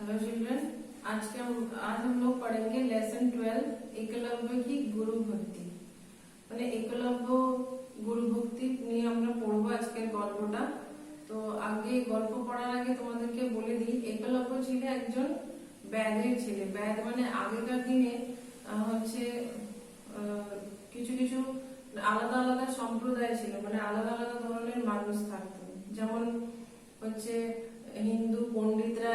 Hello children. आज हम लोग पढ़ेंगे लेसन 12 एकलव्य की गुरु भक्ति। মানে একলব্য গুরু ভক্তি নিয়ে আমরা পড়বো আজকের গল্পটা। তো আগে গল্প পড়ার আগে তোমাদেরকে বলে দিই, একলব্য ছিল একজন ব্যাধের ছেলে। ব্যাধ মানে আগেকার দিনে হচ্ছে কিছু কিছু আলাদা আলাদা সম্প্রদায় ছিল, মানে আলাদা আলাদা ধরনের মানুষ থাকতো। যেমন হচ্ছে হিন্দু পণ্ডিতরা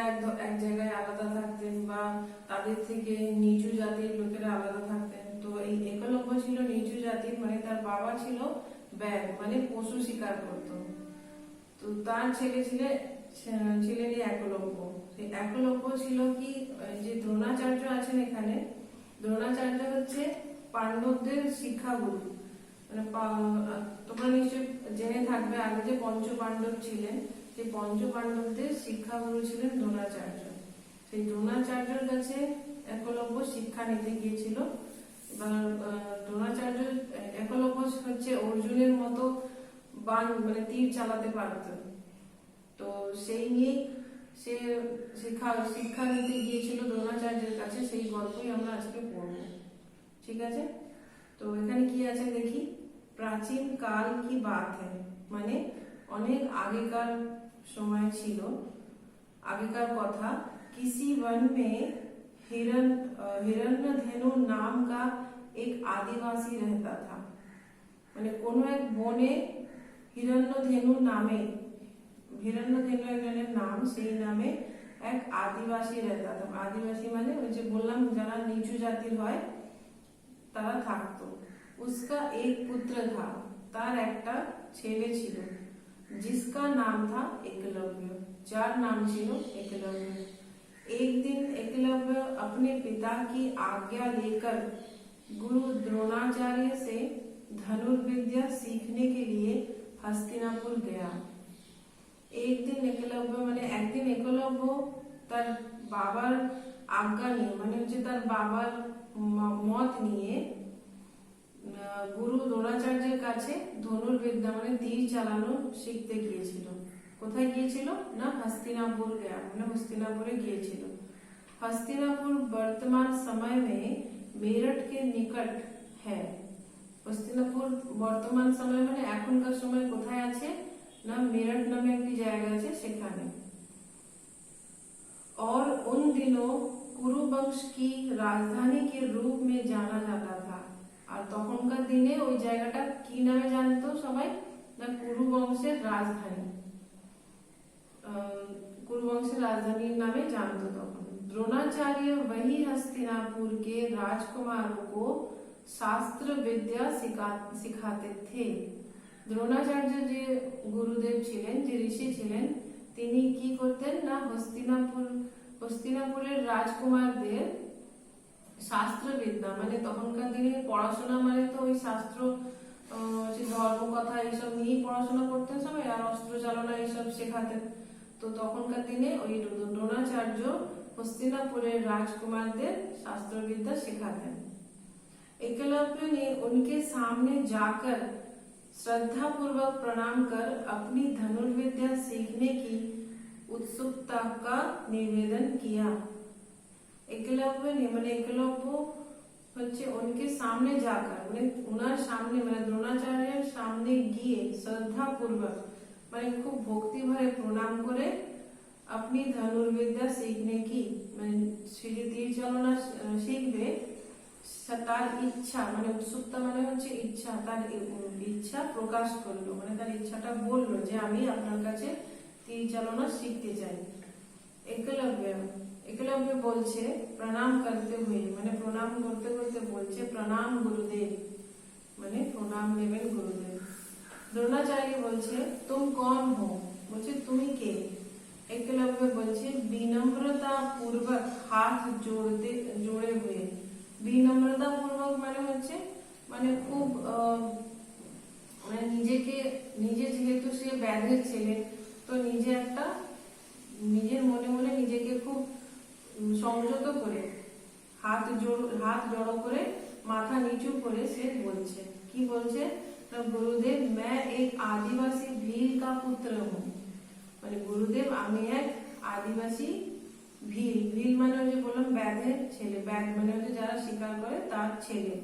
এক জায়গায় আলাদা থাকতেন, বা তাদের থেকে নিচু জাতির লোকেরা আলাদা থাকতেন। তো এই একলব্য ছিল নিচু জাতির, মানে তার বাবা ছিল ব্যাঘ, মানে পশু শিকার করত। তো তার ছিলেন এই একলব্য। সেই একলব্য ছিল কি, যে দ্রোণাচার্য আছেন এখানে, দ্রোণাচার্য হচ্ছে পাণ্ডবদের শিক্ষাগুরু। মানে তোমরা নিশ্চয় জেনে থাকবে আগে যে পঞ্চ পাণ্ডব ছিলেন, সেই পঞ্চ পাণ্ডবদের শিক্ষাগুরু ছিলেন দ্রোণাচার্য। সেই দ্রোণাচার্যের কাছে একলব্য শিক্ষা নিতে গিয়েছিল। এবার দ্রোণাচার্য, একলব্য হচ্ছে অর্জুনের মতো বাণ মানে তীর চালাতে পারত। তো সেই নিয়ে সে শিক্ষা নিতে গিয়েছিল দ্রোণাচার্যের কাছে। সেই গল্পই আমরা আজকে পড়ব, ঠিক আছে? তো এখানে কি আছে দেখি। প্রাচীন কাল কি বাত হ্যায়, মানে অনেক আগেকার সময় ছিল, আগেকার কথা। किसी वन में हिरण्यधेनु नाम का एक आदिवासी रहता था। মানে কোন এক বনে হিরণ্যধেনু নামে, হিরণ্যধেনু একজনের নাম, সেই নামে এক আদিবাসী रहता था। আদিবাসী মানে ওই যে বললাম যারা নিচু জাতির হয় তারা থাকতো। उसका एक पुत्र था, তার একটা ছেলে ছিল। जिसका नाम था एकलव्य, যার नाम ছিল एकलव्य। एक दिन एकलव्य अपने पिता की आज्ञा लेकर गुरु द्रोणाचार्य से धनुर्विद्या सीखने के लिए हस्तिनापुर गया। एक दिन एकलव्य মানে একদিন একলব্য তার বাবার আজ্ঞা নিয়ে, মানে হচ্ছে তার বাবার মত নিয়ে গুরু দ্রোণাচার্যের কাছে ধনুর্বিদ্যা মানে তীর চালানো শিখতে গিয়েছিল। কোথায় গিয়েছিল না, हस्तिनापुर गया, মানে हस्तिनापुरे গিয়েছিল। हस्तिनापुर वर्तमान समय में मेरठ के निकट है। हस्तिनापुर বর্তমান সময় মানে এখনকার সময় কোথায় আছে না, मेरठ নামে একটি জায়গা আছে সেখানে। और उन दिनों कुरु वंश की राजधानी के रूप में जाना जाता था। আর তখনকার দিনে ওই জায়গাটা কি নামে জানতো সবাই না, কুরু বংশের রাজধানী, कुरु वंश राजधानी नामे जानते तখন। द्रोणाचार्य वही हस्तिनापुर के राजकुमारों को शास्त्र विद्या सिखाते थे। দ্রোণাচার্য যে গুরুদেব ছিলেন, যে ঋষি ছিলেন, তিনি কি করতেন না, হস্তিনাপুরের রাজকুমারদের শাস্ত্রবিদ্যা মানে তখনকার দিনে পড়াশোনা মানে তো ওই শাস্ত্র, ধর্ম কথা এইসব নিয়েই পড়াশোনা করতেন সবাই, আর অস্ত্র চালনা এইসব শেখাতেন। তো তখনকার দিনে ওই দ্রোণাচার্য हस्तिनापुरेर राजकुमारদের शास्त्रविद्या सिखाते। एकलव्य ने उनके सामने जाकर श्रद्धा पूर्वक प्रणाम कर अपनी धनुर्विद्या सीखने की उत्सुकता का निवेदन किया। एकलव्य ने মানে একলব্য হচ্ছে उनके सामने जाकर মানে ওনার সামনে মানে দ্রোণাচার্যের সামনে গিয়ে শ্রদ্ধা পূর্বক মানে খুব ভক্তি ভরে প্রণাম করে अपनी धनुर्विद्या सीखने की মানে সে যে তীর চালনা শিখবে তার ইচ্ছা মানে উৎসুকতা মানে হচ্ছে ইচ্ছা, তার ইচ্ছা প্রকাশ করলো, মানে তার ইচ্ছাটা বললো যে আমি আপনার কাছে তীর চালনা শিখতে চাই। একলব্য বলছে প্রণাম করতে হুয়ে মানে প্রণাম করতে করতে বলছে প্রণাম গুরুদেব, মানে প্রণাম নেবেন গুরুদেব। দ্রোণাচার্য বলছে তুম কौन हो, বলছে তুমি কে? एकलव्य বলছে বিনম্রতা পূর্বক হাত জোড়ে হুয়ে। বিনম্রতা পূর্বক মানে হচ্ছে মানে খুব মানে নিজে যেহেতু সে ব্যাধের ছেলে, তো নিজের মনে মনে নিজেকে খুব সংযত করে হাত জড়ো করে মাথা নিচু করে সে বলছে, কি বলছে না, গুরুদেব मैं एक आदिवासी भील का पुत्र हूँ। মানে গুরুদেব আমি এক আদিবাসী ভীল, ভীল মানে ওই যে বললাম ব্যাধের ছেলে, ব্যাধ মানে হচ্ছে যারা শিকার করে তার ছেলে।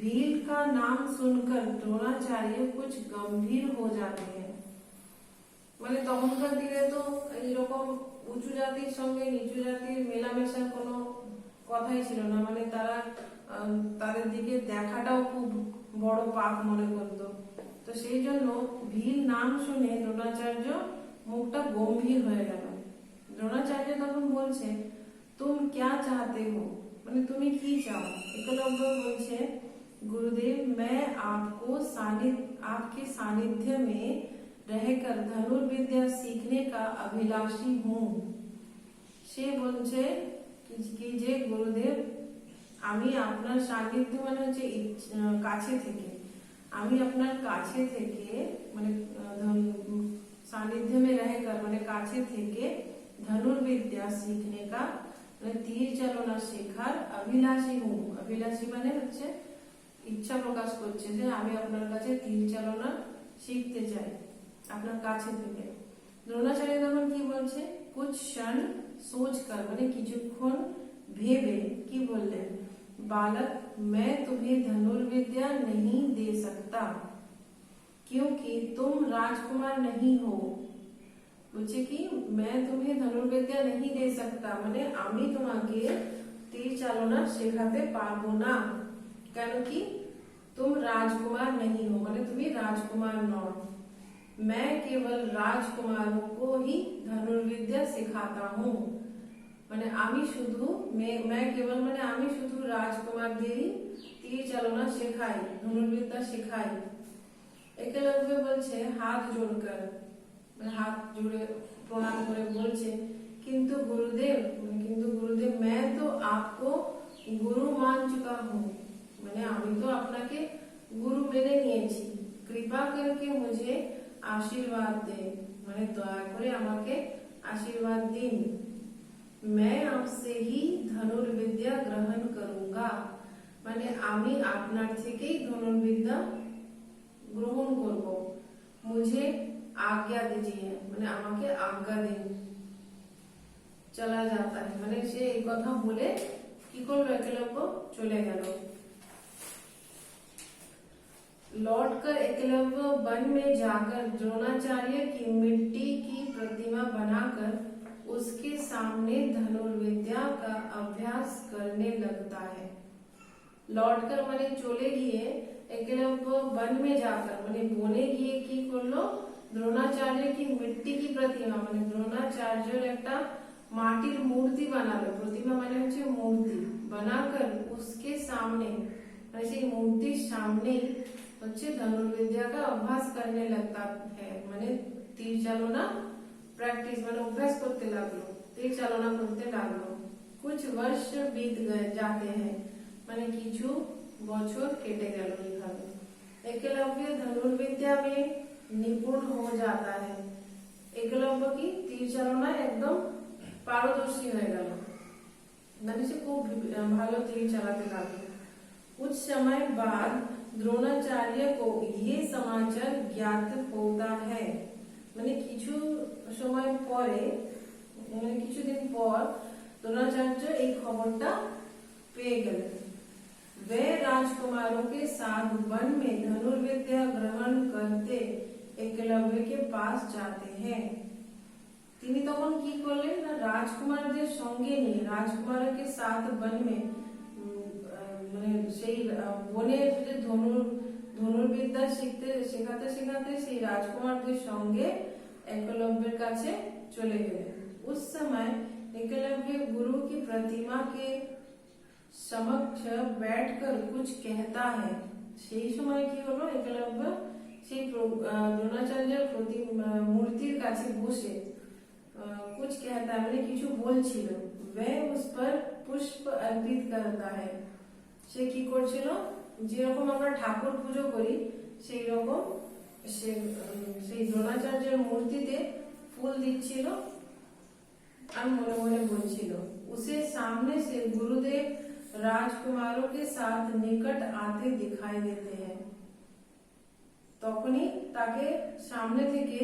भील का नाम सुनकर द्रोणाचार्य कुछ गंभीर हो जाते हैं। মানে তখনকার দিনে তো এরকম উঁচু জাতির সঙ্গে নিচু জাতির মেলামেশার কোনো কথাই ছিল না, মানে তারা তাদের দিকে দেখাটাও খুব বড় পাপ মনে করতো। তো সেই জন্য ভীল নাম শুনে দ্রোণাচার্য মুখটা গম্ভীর হয়ে গেল। দ্রোণাচার্য তখন বলছে, তুম ক্যা চাহতে হো, মানে তুমি কি চাও? একলব্য বলছে, गुरुदेव मैं आपके सानिध्य में रहकर धनुर्विद्या सीखने का अभिलाषी हूँ। সে বলছে কি যে গুরুদেব, আমি আপনার সান্নিধ্য মানে হচ্ছে কাছে থেকে, আমি আপনার কাছে থেকে মানে सानिध्य में रहकर মানে কাছে থেকে ধনুর্বিদ্যা सीखने का মানে তীর চালনা শেখার अभिलाषी हूँ। अभिलाषी মানে হচ্ছে ইচ্ছা প্রকাশ করছে যে আমি আপনার কাছে তীর চালনা শিখতে চাই আপনার কাছে থেকে। দ্রোণাচার্য তখন কি বলছে, कुछ क्षण सोचकर মানে কিছুক্ষণ ভেবে কি বললেন, बालक मैं तुम्हें धनुर्विद्या नहीं दे सकता क्योंकि तुम राजकुमार नहीं हो। বলছে কি मैं तुम्हें धनुर्विद्या नहीं दे सकता মানে আমি তোমাকে তীর চালনা শেখাতে পারবো না, কেন কি तुम राजकुमार नहीं हो মানে তুমি রাজকুমার নও। मैं केवल राजकुमारों को ही धनुर्विद्या सिखाता हूँ মানে আমি শুধু मैं केवल মানে আমি শুধু রাজকুমারদেরই তীর চালনা শেখাই, ধনুর্বিদ্যা শেখাই। একলব্য বলছে হাত জোড়কর মানে হাত জুড়ে প্রণাম করে বলছে, কিন্তু गुरुदेव मैं तो आपको गुरु मान चुका हूँ মানে আমি তো আপনাকে গুরু মেনে নিয়েছি, কৃপা করকে মুঝে আশীর্বাদ দে মানে দয়া করে আমাকে আশীর্বাদ দিন। मैं आपसे ही धनुर्विद्या ग्रहण करूंगा মানে আমি আপনার থেকেই ধনুর্বিদ্যা গ্রহণ করব। मुझे आज्ञा दीजिए মানে আমাকে आज्ञा দিন। चला जाता है মানে সে এই কথা বলে কি করলো, একলব্য চলে গেল। लौटकर एकलव्य वन में जाकर द्रोणाचार्य की मिट्टी की प्रतिमा बनाकर उसके सामने धनुर्विद्या का अभ्यास करने लगता है। लौटकर মানে চলে গিয়ে একলব্য वन में जाकर মানে বনে গিয়ে কি করলো, দ্রোণাচার্য কি মিট্টি কি প্রতিমা মানে দ্রোণাচার্যের একটা মাটির মূর্তি বানালো, প্রতিমা মানে হচ্ছে মূর্তি, বানাकर उसके सामने মানে সেই মূর্তির সামনেই হচ্ছে धनुर्विद्या का अभ्यास करने लगता है মানে তীর চালনা প্র্যাকটিস মানে অভ্যাস করতে লাগলো, তীর চালনা করতে লাগলো। कुछ वर्ष बीत गए जाते हैं মানে কিছু বছর কেটে গেল এইভাবে। एकलव्य धनुर्विद्या में निपुण हो जाता है एकलव्য কি তীর চালনা একদম পারদর্শী হয়ে গেল মানে সে খুব ভালো তীর চালাতে লাগলো। कुछ समय बाद द्रोणाचार्य को ये समाचार ज्ञात होता है মানে কিছু সময় পরে মানে কিছুদিন পর द्रोणाचार्य এই খবরটা পেয়ে গেলেন। वे राजकुमारों के साथ वन में धनुर्विद्या ग्रहण करते एकलव्य के पास जाते हैं। তিনি তখন কি করলেন না, রাজকুমারদের সঙ্গে নিয়ে রাজকুমারকে সাথ वन में মানে সেই বনের যে ধনুর্বিদ্যা শেখাতে শেখাতে সেই রাজকুমারদের সঙ্গে একলব্যের কাছে চলে গেলেন। उस समय एकलव्य गुरु की प्रतिमा के समक्ष बैठकर कुछ कहता है সেই সময় কি হলো, একলব্য সেই দ্রোণাচার্যের মূর্তির কাছে বসে कुछ कहता है মানে কিছু বলছিল। वह उस पर पुष्प अर्पित करता है সে কি করছিল, যেরকম আমরা ঠাকুর পুজো করি সেই রকম সেই দ্রোণাচার্যের মূর্তিতে ফুল দিচ্ছিল আর মনে মনে বলছিল। उसे सामने से गुरुदेव राजकुमारों के साथ निकट आते दिखाई देते हैं তখনই তাকে সামনে থেকে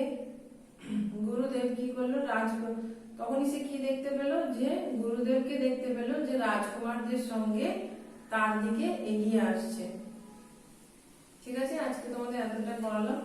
গুরুদেব কি করলো, তখনই সে কি দেখতে পেল, যে গুরুদেবকে দেখতে পেল যে রাজকুমারদের সঙ্গে তার দিকে এগিয়ে আসছে। ঠিক আছে, আজকে তোমাদের এতটা পড়ালাম।